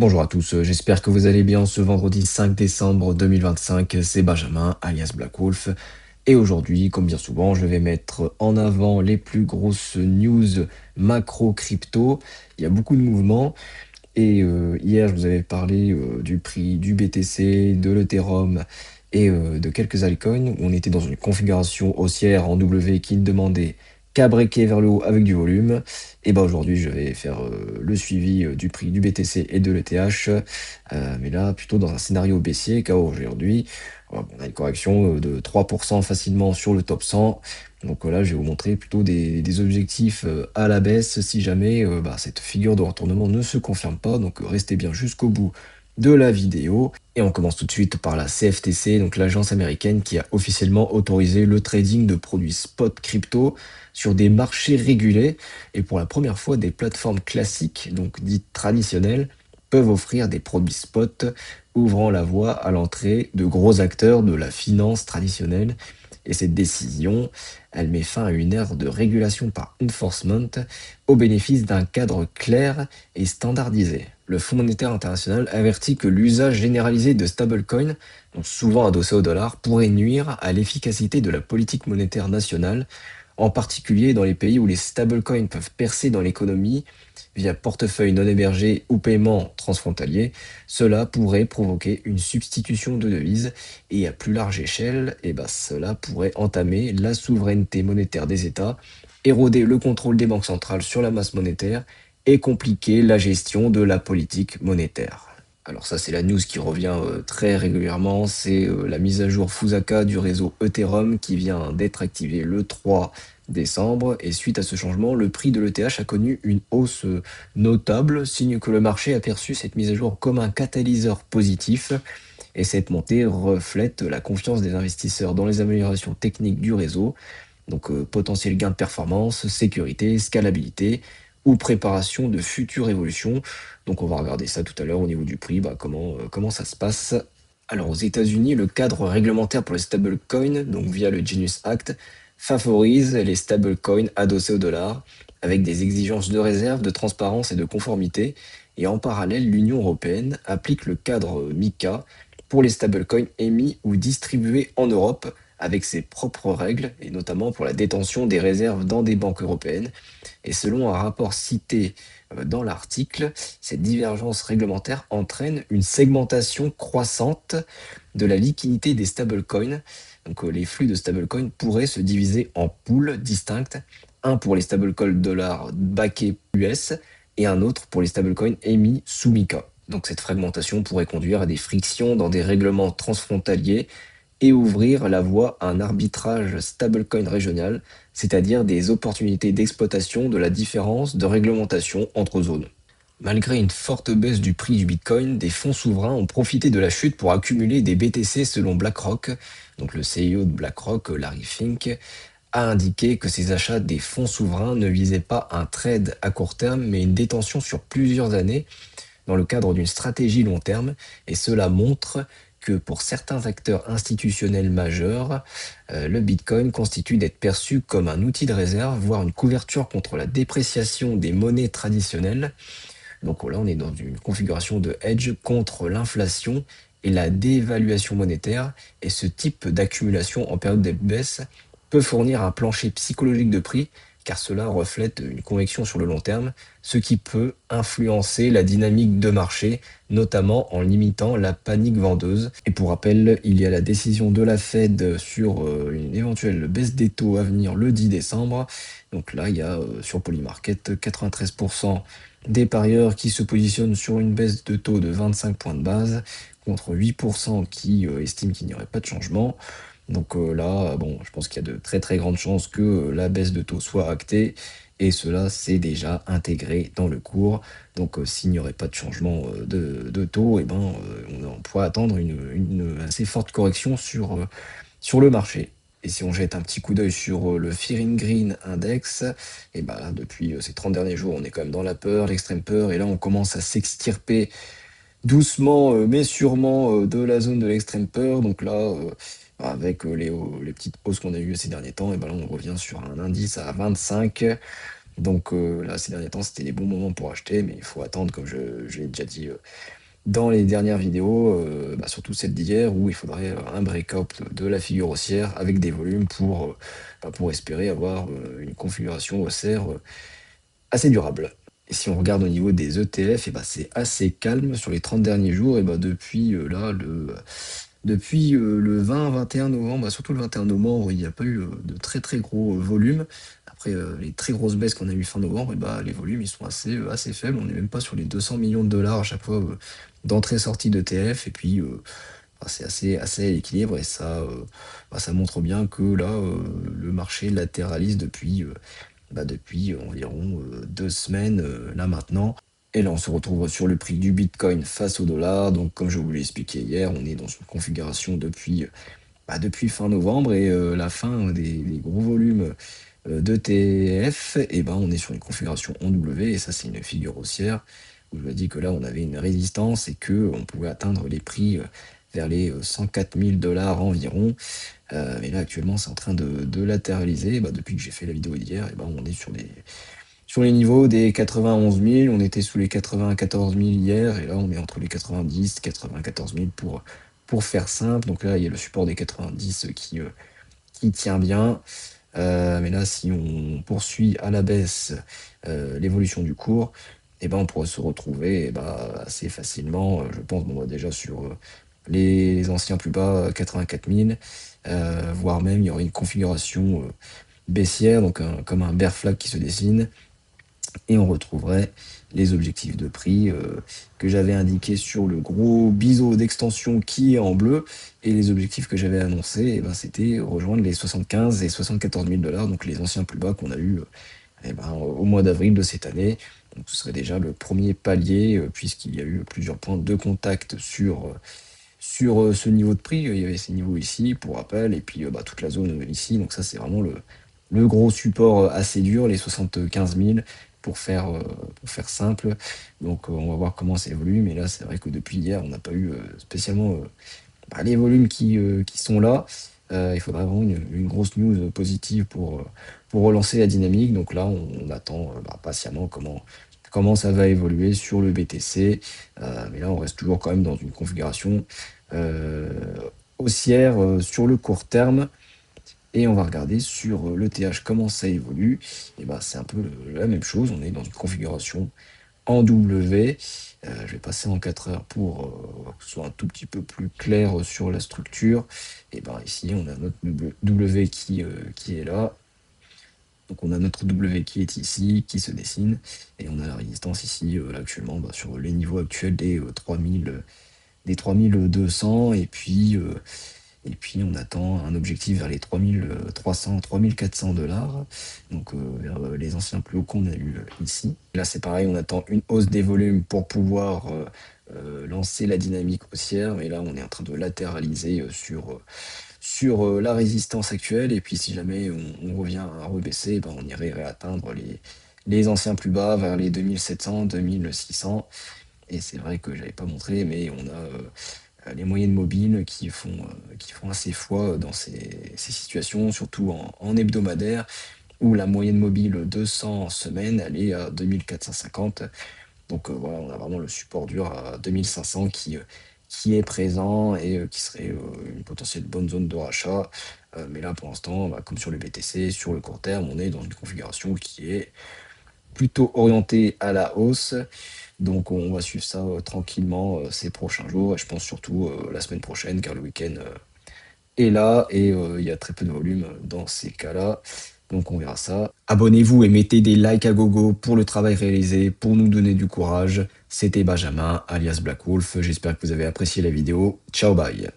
Bonjour à tous, j'espère que vous allez bien ce vendredi 5 décembre 2025. C'est Benjamin, alias Black Wolf. Et aujourd'hui, comme bien souvent, je vais mettre en avant les plus grosses news macro crypto. Il y a beaucoup de mouvements. Et hier, je vous avais parlé du prix du BTC, de l'Ethereum et de quelques altcoins. On était dans une configuration haussière en W qui ne demandait qu'à breaker vers le haut avec du volume. Et ben aujourd'hui, je vais faire le suivi du prix du BTC et de l'ETH. Mais là, plutôt dans un scénario baissier, car aujourd'hui, on a une correction de 3% facilement sur le top 100. Donc là, je vais vous montrer plutôt des objectifs à la baisse si jamais cette figure de retournement ne se confirme pas. Donc restez bien jusqu'au bout de la vidéo. Et on commence tout de suite par la CFTC, donc l'agence américaine qui a officiellement autorisé le trading de produits spot crypto sur des marchés régulés. Et pour la première fois, des plateformes classiques, donc dites traditionnelles, peuvent offrir des produits spot, ouvrant la voie à l'entrée de gros acteurs de la finance traditionnelle. Et cette décision, elle met fin à une ère de régulation par enforcement au bénéfice d'un cadre clair et standardisé. Le Fonds monétaire international avertit que l'usage généralisé de stablecoins, donc souvent adossés au dollar, pourrait nuire à l'efficacité de la politique monétaire nationale, en particulier dans les pays où les stablecoins peuvent percer dans l'économie via portefeuille non hébergé ou paiement transfrontalier. Cela pourrait provoquer une substitution de devises et à plus large échelle, cela pourrait entamer la souveraineté monétaire des États, éroder le contrôle des banques centrales sur la masse monétaire et compliquer la gestion de la politique monétaire. Alors ça, c'est la news qui revient très régulièrement, c'est la mise à jour Fusaka du réseau Ethereum qui vient d'être activée le 3 décembre. Et suite à ce changement, le prix de l'ETH a connu une hausse notable, signe que le marché a perçu cette mise à jour comme un catalyseur positif. Et cette montée reflète la confiance des investisseurs dans les améliorations techniques du réseau, donc potentiel gain de performance, sécurité, scalabilité ou préparation de futures évolutions. Donc on va regarder ça tout à l'heure au niveau du prix, comment ça se passe. Alors aux États-Unis, le cadre réglementaire pour les stablecoins, donc via le Genius Act, favorise les stablecoins adossés au dollar avec des exigences de réserve, de transparence et de conformité. Et en parallèle, l'Union européenne applique le cadre MiCA pour les stablecoins émis ou distribués en Europe avec ses propres règles, et notamment pour la détention des réserves dans des banques européennes. Et selon un rapport cité dans l'article, cette divergence réglementaire entraîne une segmentation croissante de la liquidité des stablecoins. Donc les flux de stablecoins pourraient se diviser en pools distinctes, un pour les stablecoins dollars backés US et un autre pour les stablecoins émis sous MiCA. Donc cette fragmentation pourrait conduire à des frictions dans des règlements transfrontaliers et ouvrir la voie à un arbitrage stablecoin régional, c'est-à-dire des opportunités d'exploitation de la différence de réglementation entre zones. Malgré une forte baisse du prix du Bitcoin, des fonds souverains ont profité de la chute pour accumuler des BTC selon BlackRock. Donc le CEO de BlackRock, Larry Fink, a indiqué que ces achats des fonds souverains ne visaient pas un trade à court terme, mais une détention sur plusieurs années dans le cadre d'une stratégie long terme. Et cela montre que pour certains acteurs institutionnels majeurs, le Bitcoin constitue d'être perçu comme un outil de réserve, voire une couverture contre la dépréciation des monnaies traditionnelles. Donc là, on est dans une configuration de hedge contre l'inflation et la dévaluation monétaire. Et ce type d'accumulation en période de baisse peut fournir un plancher psychologique de prix, car cela reflète une conviction sur le long terme, ce qui peut influencer la dynamique de marché, notamment en limitant la panique vendeuse. Et pour rappel, il y a la décision de la Fed sur une éventuelle baisse des taux à venir le 10 décembre. Donc là, il y a sur Polymarket 93% des parieurs qui se positionnent sur une baisse de taux de 25 points de base contre 8% qui estiment qu'il n'y aurait pas de changement. Donc là, bon, je pense qu'il y a de très très grandes chances que la baisse de taux soit actée et cela c'est déjà intégré dans le cours. Donc s'il n'y aurait pas de changement de taux, on pourrait attendre une assez forte correction sur le marché. Et si on jette un petit coup d'œil sur le Fear in Green Index, et ben là, depuis ces 30 derniers jours, on est quand même dans la peur, l'extrême peur, et là on commence à s'extirper doucement mais sûrement de la zone de l'extrême peur. Donc là, avec les petites hausses qu'on a eues ces derniers temps, et ben là on revient sur un indice à 25. Donc là, ces derniers temps, c'était les bons moments pour acheter, mais il faut attendre, comme je l'ai déjà dit dans les dernières vidéos, surtout celle d'hier, où il faudrait un break-up de la figure haussière avec des volumes pour espérer avoir une configuration haussière assez durable. Et si on regarde au niveau des ETF, c'est assez calme sur les 30 derniers jours. Depuis le 20-21 novembre, surtout le 21 novembre, il n'y a pas eu de très très gros volumes. Après les très grosses baisses qu'on a eues fin novembre, les volumes ils sont assez faibles. On n'est même pas sur les 200 millions de dollars à chaque fois d'entrée-sortie d'ETF. C'est assez à l'équilibre et ça montre bien que là, le marché latéralise depuis environ 2 semaines là maintenant. Et là, on se retrouve sur le prix du Bitcoin face au dollar. Donc, comme je vous l'ai expliqué hier, on est dans une configuration depuis fin novembre et la fin des gros volumes d'ETF. On est sur une configuration en W et ça, c'est une figure haussière où je vous ai dit que là, on avait une résistance et que on pouvait atteindre les prix vers les 104 000 dollars environ. Mais là, actuellement, c'est en train de latéraliser. Depuis que j'ai fait la vidéo d'hier, on est sur les niveaux des 91 000. On était sous les 94 000 hier, et là, on est entre les 90 et 94 000 pour faire simple. Donc là, il y a le support des 90 qui tient bien. Mais là, si on poursuit à la baisse l'évolution du cours, on pourrait se retrouver assez facilement, je pense, déjà sur les anciens plus bas, 84 000, voire même il y aurait une configuration baissière, donc comme un bear flag qui se dessine, et on retrouverait les objectifs de prix que j'avais indiqués sur le gros biseau d'extension qui est en bleu, et les objectifs que j'avais annoncés, c'était rejoindre les 75 et 74 000 dollars, donc les anciens plus bas qu'on a eu au mois d'avril de cette année. Donc ce serait déjà le premier palier, puisqu'il y a eu plusieurs points de contact sur ce niveau de prix. Il y avait ces niveaux ici, pour rappel, et puis toute la zone ici. Donc ça, c'est vraiment le gros support assez dur, les 75 000, pour faire simple. Donc on va voir comment ça évolue. Mais là, c'est vrai que depuis hier, on n'a pas eu spécialement les volumes qui sont là. Il faudrait vraiment une grosse news positive pour relancer la dynamique. Donc là, on attend patiemment comment ça va évoluer sur le BTC. Mais là, on reste toujours quand même dans une configuration euh, haussière sur le court terme. Et on va regarder sur l'ETH comment ça évolue. C'est un peu la même chose. On est dans une configuration en W. Je vais passer en 4 heures pour que ce soit un tout petit peu plus clair sur la structure. Ici, on a notre W qui est là. Donc on a notre W qui est ici, qui se dessine, et on a la résistance ici, là, actuellement, sur les niveaux actuels des 3200, et puis on attend un objectif vers les 3300, 3400 dollars, donc vers les anciens plus hauts qu'on a eu ici. Là c'est pareil, on attend une hausse des volumes pour pouvoir lancer la dynamique haussière, mais là on est en train de latéraliser sur la résistance actuelle, et puis si jamais on revient à rebaisser, on irait réatteindre les anciens plus bas vers les 2700, 2600. Et c'est vrai que j'avais pas montré, mais on a les moyennes mobiles qui font assez foi dans ces situations, surtout en hebdomadaire, où la moyenne mobile 200 en semaine, elle est à 2450. Donc voilà, on a vraiment le support dur à 2500 qui est présent et qui serait une potentielle bonne zone de rachat. Mais là, pour l'instant, comme sur le BTC, sur le court terme, on est dans une configuration qui est plutôt orientée à la hausse. Donc on va suivre ça tranquillement ces prochains jours, et je pense surtout la semaine prochaine, car le week-end est là et il y a très peu de volume dans ces cas-là. Donc on verra ça. Abonnez-vous et mettez des likes à gogo pour le travail réalisé, pour nous donner du courage. C'était Benjamin, alias Black Wolf. J'espère que vous avez apprécié la vidéo. Ciao, bye.